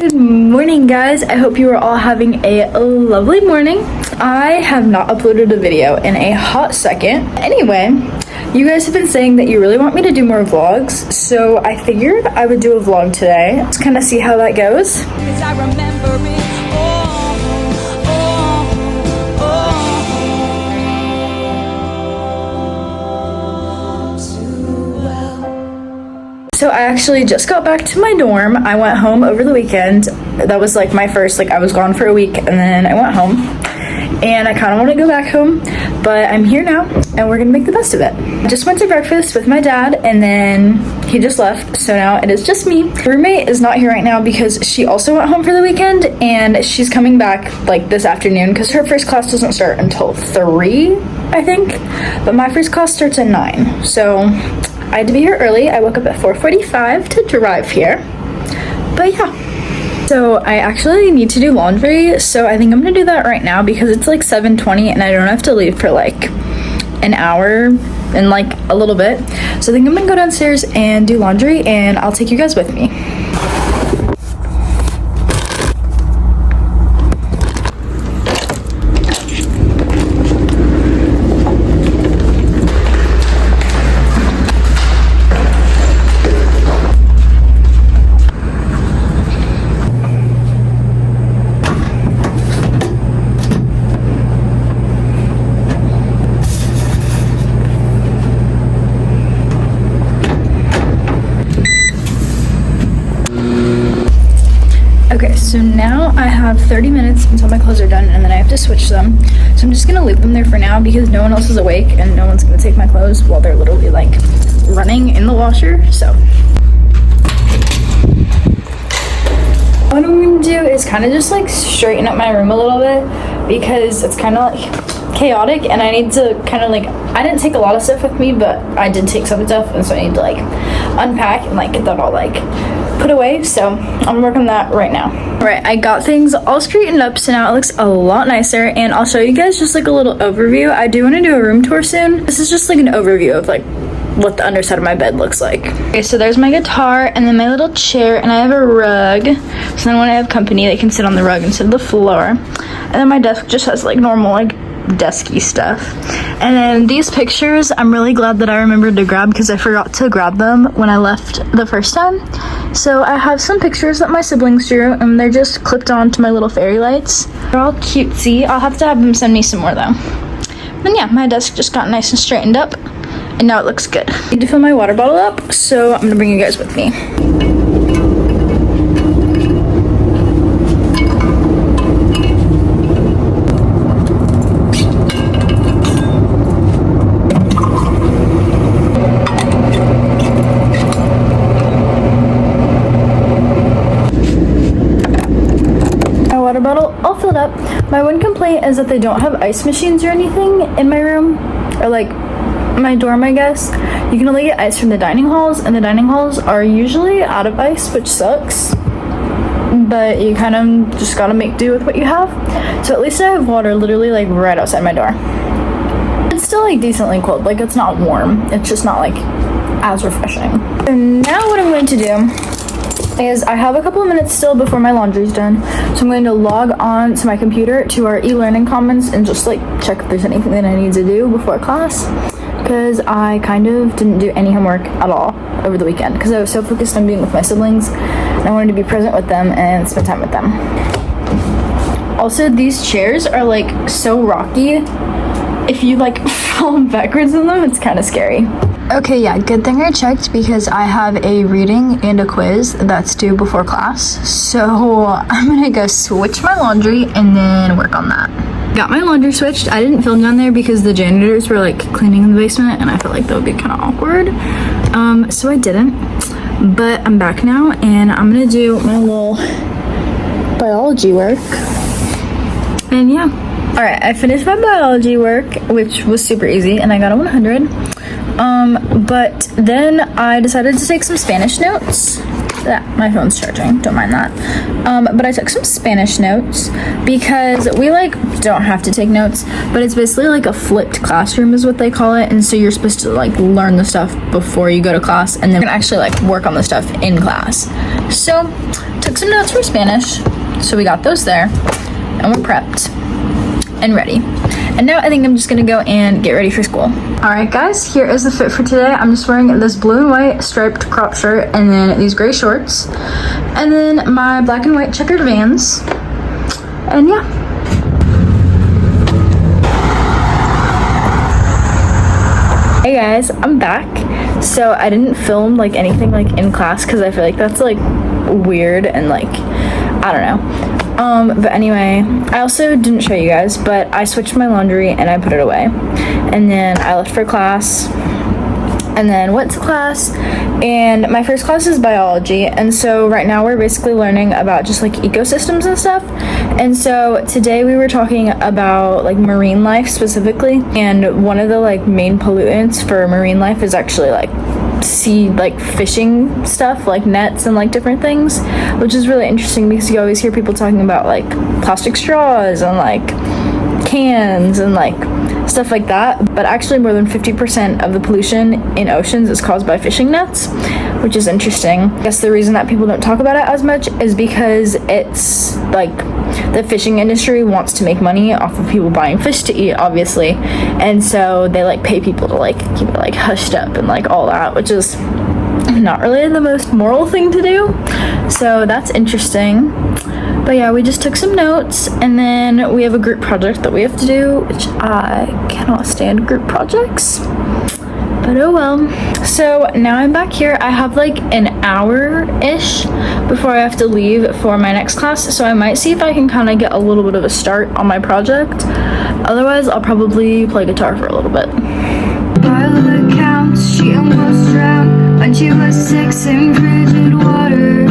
Good morning, guys. I hope you are all having a lovely morning. I have not uploaded a video in a hot second. Anyway, you guys have been saying that you really want me to do more vlogs, so I figured I would do a vlog today. Let's kind of see how that goes. 'Cause I remember it. So I actually just got back to my dorm. I went home over the weekend. That was like my first, I was gone for a week and then I went home. And I kind of want to go back home, but I'm here now and we're gonna make the best of it. I just went to breakfast with my dad and then he just left, so now it is just me. My roommate is not here right now because she also went home for the weekend and she's coming back like this afternoon because her first class doesn't start until 3, I think. But my first class starts at 9, so I had to be here early. I woke up at 4:45 to drive here, but yeah. So I actually need to do laundry, so I think I'm gonna do that right now because it's like 7:20 and I don't have to leave for like an hour and like a little bit. So I think I'm gonna go downstairs and do laundry and I'll take you guys with me. Okay, so now I have 30 minutes until my clothes are done and then I have to switch them. So I'm just gonna leave them there for now because no one else is awake and no one's gonna take my clothes while they're literally like running in the washer, so. What I'm gonna do is kind of just like straighten up my room a little bit because it's kind of like chaotic and I need to kind of like, I didn't take a lot of stuff with me, but I did take some stuff and so I need to like unpack and like get that all like put away, so I'm gonna work on that right now. All right, I got things all straightened up, so now it looks a lot nicer, and I'll show you guys just like a little overview. I do want to do a room tour soon. This is just like an overview of like what the underside of my bed looks like. Okay, so there's my guitar and then my little chair, and I have a rug, so then when I have company they can sit on the rug instead of the floor. And then my desk just has like normal like desky stuff. And then these pictures, I'm really glad that I remembered to grab because I forgot to grab them when I left the first time. So I have some pictures that my siblings drew and they're just clipped on to my little fairy lights. They're all cutesy. I'll have to have them send me some more though. Then yeah, my desk just got nice and straightened up and now it looks good. I need to fill my water bottle up, so I'm gonna bring you guys with me. Water bottle all filled up. My one complaint is that they don't have ice machines or anything in my room, or like my dorm, I guess. You can only get ice from the dining halls, and the dining halls are usually out of ice, which sucks, but you kind of just gotta make do with what you have. So at least I have water literally like right outside my door. It's still like decently cold, like it's not warm, it's just not like as refreshing. So now what I'm going to do is I have a couple of minutes still before my laundry's done, so I'm going to log on to my computer to our e-learning commons and just like check if there's anything that I need to do before class, because I kind of didn't do any homework at all over the weekend because I was so focused on being with my siblings and I wanted to be present with them and spend time with them. Also, these chairs are like so rocky. If you like fall backwards in them, it's kind of scary. Okay, yeah, good thing I checked because I have a reading and a quiz that's due before class. So I'm gonna go switch my laundry and then work on that. Got my laundry switched. I didn't film down there because the janitors were like cleaning in the basement and I felt like that would be kind of awkward. So I didn't, but I'm back now and I'm gonna do my little biology work. And yeah. All right, I finished my biology work, which was super easy and I got a 100. But then I decided to take some Spanish notes my phone's charging, don't mind that. But I took some Spanish notes because we like don't have to take notes, but it's basically like a flipped classroom is what they call it, and so you're supposed to like learn the stuff before you go to class, and then you can actually like work on the stuff in class. So took some notes for Spanish, so we got those there, and we're prepped and ready. And now I think I'm just gonna go and get ready for school. Alright guys, here is the fit for today. I'm just wearing this blue and white striped crop shirt and then these gray shorts. And then my black and white checkered Vans. And yeah. Hey guys, I'm back. So I didn't film like anything like in class because I feel like that's like weird and like, I don't know. But anyway, I also didn't show you guys, but I switched my laundry and I put it away. And then I left for class and then went to class, and my first class is biology, and so right now we're basically learning about just like ecosystems and stuff. And so today we were talking about like marine life specifically, and one of the like main pollutants for marine life is actually like fishing stuff, like nets and like different things, which is really interesting because you always hear people talking about like plastic straws and like cans and like stuff like that, but actually more than 50% of the pollution in oceans is caused by fishing nets, which is interesting. I guess the reason that people don't talk about it as much is because it's like the fishing industry wants to make money off of people buying fish to eat, obviously, and so they like pay people to like keep it like hushed up and like all that, which is not really the most moral thing to do. So that's interesting. But yeah, we just took some notes, and then we have a group project that we have to do, which I cannot stand group projects, but oh well. So now I'm back here. I have like an hour-ish before I have to leave for my next class, so I might see if I can kind of get a little bit of a start on my project. Otherwise, I'll probably play guitar for a little bit. By all accounts, she almost drowned when she was 6 in frigid water.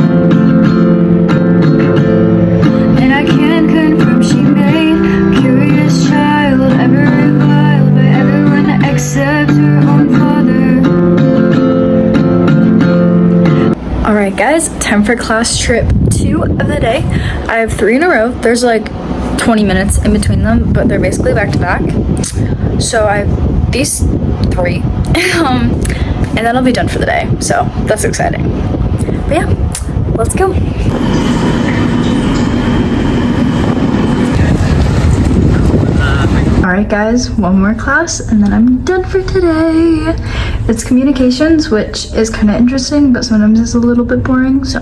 And I can confirm she made a curious child, ever reviled by everyone except her own father. Alright guys, time for class trip 2 of the day. I have 3 in a row. There's like 20 minutes in between them, but they're basically back to back. So I have these 3 and then I'll be done for the day, so that's exciting. But yeah, let's go. Alright guys, one more class and then I'm done for today. It's communications, which is kind of interesting, but sometimes it's a little bit boring, so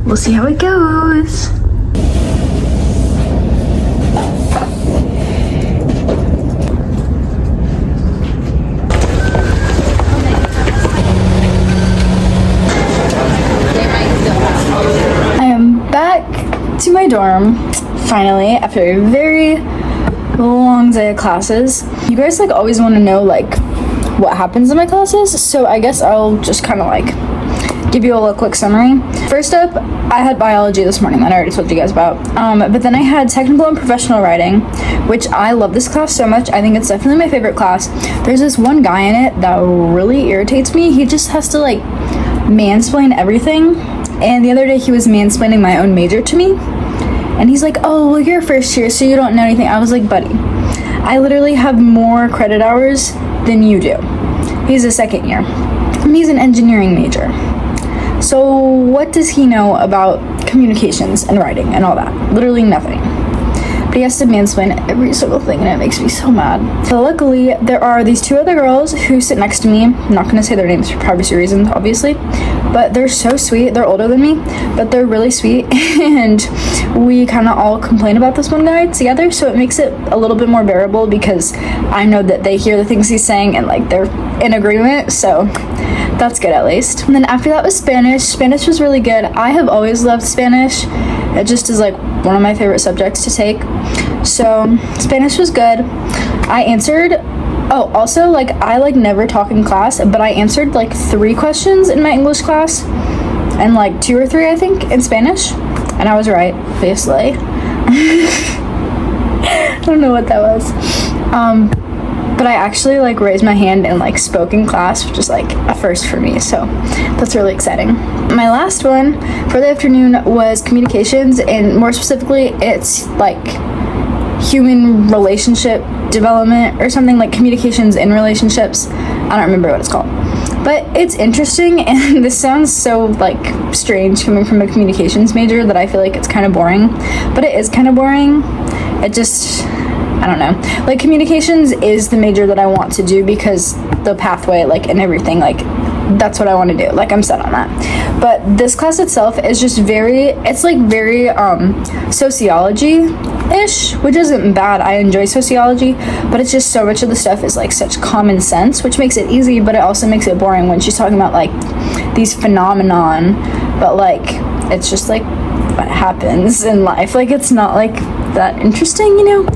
we'll see how it goes. I am back to my dorm, finally, after a very long day of classes. You guys like always want to know like what happens in my classes, so I guess I'll just kind of like give you a quick summary. First up, I had biology this morning that I already told you guys about, but then I had technical and professional writing, which I love this class so much. I think it's definitely my favorite class. There's this one guy in it that really irritates me. He just has to like mansplain everything, and the other day he was mansplaining my own major to me. And he's like, oh, well, you're first year, so you don't know anything. I was like, buddy, I literally have more credit hours than you do. He's a second year, and he's an engineering major. So what does he know about communications and writing and all that? Literally nothing. But he has to mansplain every single thing, and it makes me so mad. So luckily, there are these 2 other girls who sit next to me. I'm not going to say their names for privacy reasons, obviously, but they're so sweet. They're older than me, but they're really sweet, and we kind of all complain about this one guy together, so it makes it a little bit more bearable because I know that they hear the things he's saying and like they're in agreement, so that's good at least. And then after that was Spanish. Spanish was really good. I have always loved Spanish. It just is like one of my favorite subjects to take. So Spanish was good. I answered, oh, also like I like never talk in class, but I answered like 3 questions in my English class and like 2 or 3 I think in Spanish, and I was right, obviously. I don't know what that was. but I actually like raised my hand and like spoke in class, which is like a first for me, so that's really exciting. My last one for the afternoon was communications, and more specifically it's like human relationship development or something, like communications in relationships. I don't remember what it's called, but it's interesting, and this sounds so like strange coming from a communications major that I feel like it's kind of boring, but it is kind of boring. It just, I don't know, like communications is the major that I want to do because the pathway, like, and everything, like that's what I want to do, like I'm set on that. But this class itself is just it's like very sociology-ish, which isn't bad. I enjoy sociology, but it's just so much of the stuff is like such common sense, which makes it easy, but it also makes it boring when she's talking about like these phenomenon, but like it's just like what happens in life, like it's not like that interesting, you know.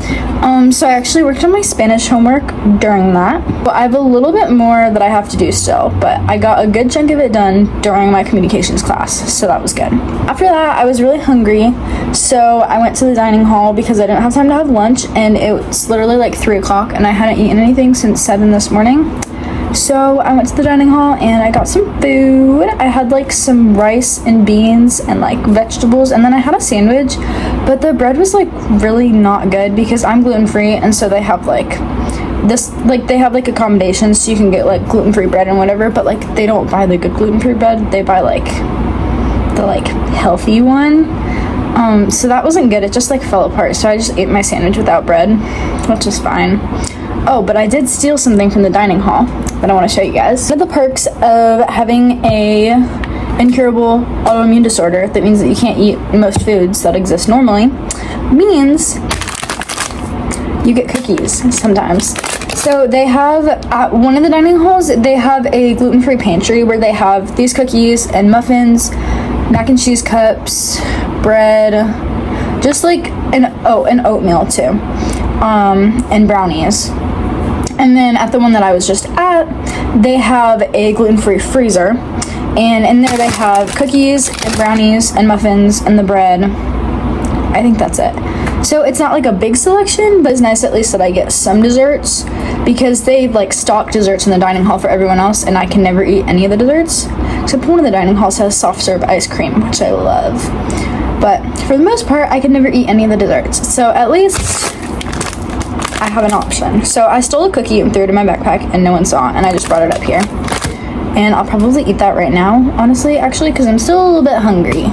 So I actually worked on my Spanish homework during that, but I have a little bit more that I have to do still, but I got a good chunk of it done during my communications class, so that was good. After that, I was really hungry, so I went to the dining hall because I didn't have time to have lunch, and it's literally like 3 o'clock and I hadn't eaten anything since 7 this morning. So I went to the dining hall and I got some food. I had like some rice and beans and like vegetables, and then I had a sandwich, but the bread was like really not good because I'm gluten-free, and so they have like this, like they have like accommodations so you can get like gluten-free bread and whatever, but like they don't buy the good gluten-free bread, they buy like the like healthy one. So that wasn't good. It just like fell apart, so I just ate my sandwich without bread, which is fine. Oh, but I did steal something from the dining hall that I want to show you guys. One of the perks of having a incurable autoimmune disorder, that means that you can't eat most foods that exist normally, means you get cookies sometimes. So they have, at one of the dining halls, they have a gluten-free pantry where they have these cookies and muffins, mac and cheese cups, bread, just like an oatmeal too, and brownies. And then at the one that I was just at, they have a gluten-free freezer, and in there they have cookies and brownies and muffins and the bread. I think that's it. So it's not like a big selection, but it's nice at least that I get some desserts, because they like stock desserts in the dining hall for everyone else, and I can never eat any of the desserts, except one of the dining halls has soft serve ice cream, which I love. But for the most part, I can never eat any of the desserts. So at least I have an option. So I stole a cookie and threw it in my backpack and no one saw it, and I just brought it up here. And I'll probably eat that right now, honestly, actually, because I'm still a little bit hungry.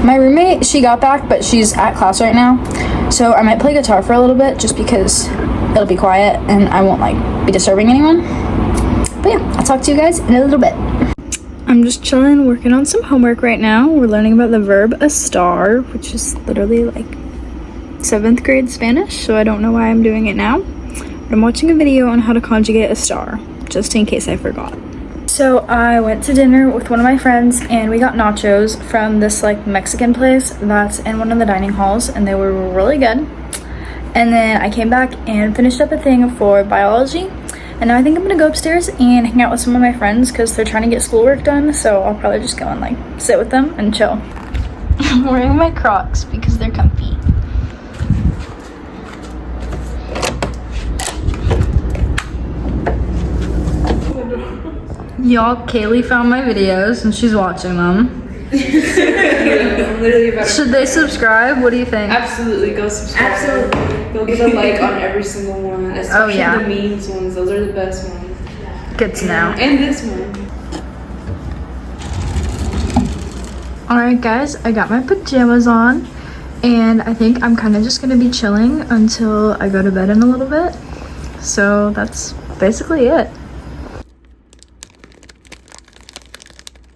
My roommate, she got back, but she's at class right now. So I might play guitar for a little bit just because it'll be quiet and I won't like be disturbing anyone. But yeah, I'll talk to you guys in a little bit. I'm just chilling, working on some homework right now. We're learning about the verb estar, which is literally like 7th grade Spanish, so I don't know why I'm doing it now, but I'm watching a video on how to conjugate a star, just in case I forgot. So I went to dinner with one of my friends, and we got nachos from this like Mexican place that's in one of the dining halls, and they were really good. And then I came back and finished up a thing for biology, and now I think I'm gonna go upstairs and hang out with some of my friends because they're trying to get schoolwork done, so I'll probably just go and like sit with them and chill. I'm wearing my Crocs because they're comfy. Y'all, Kaylee found my videos and she's watching them. Should they subscribe? What do you think? Absolutely, go subscribe. Absolutely. Go get a like on every single one, especially the memes ones. Those are the best ones. Good to know. And this one. Alright guys, I got my pajamas on, and I think I'm kind of just going to be chilling until I go to bed in a little bit. So that's basically it.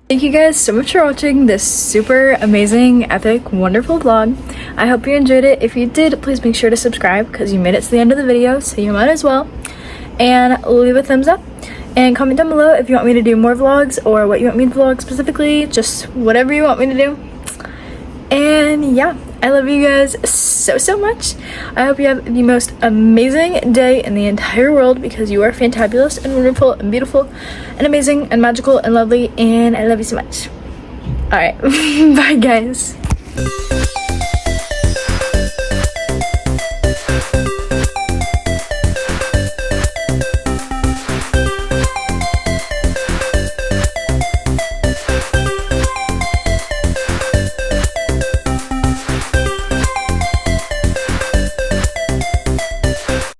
Thank you guys so much for watching this super amazing, epic, wonderful vlog. I hope you enjoyed it. If you did, please make sure to subscribe because you made it to the end of the video, so you might as well. And leave a thumbs up and comment down below if you want me to do more vlogs or what you want me to vlog specifically, just whatever you want me to do. And yeah, I love you guys so much. I hope you have the most amazing day in the entire world because you are fantabulous and wonderful and beautiful and amazing and magical and lovely, and I love you so much. Alright, bye guys.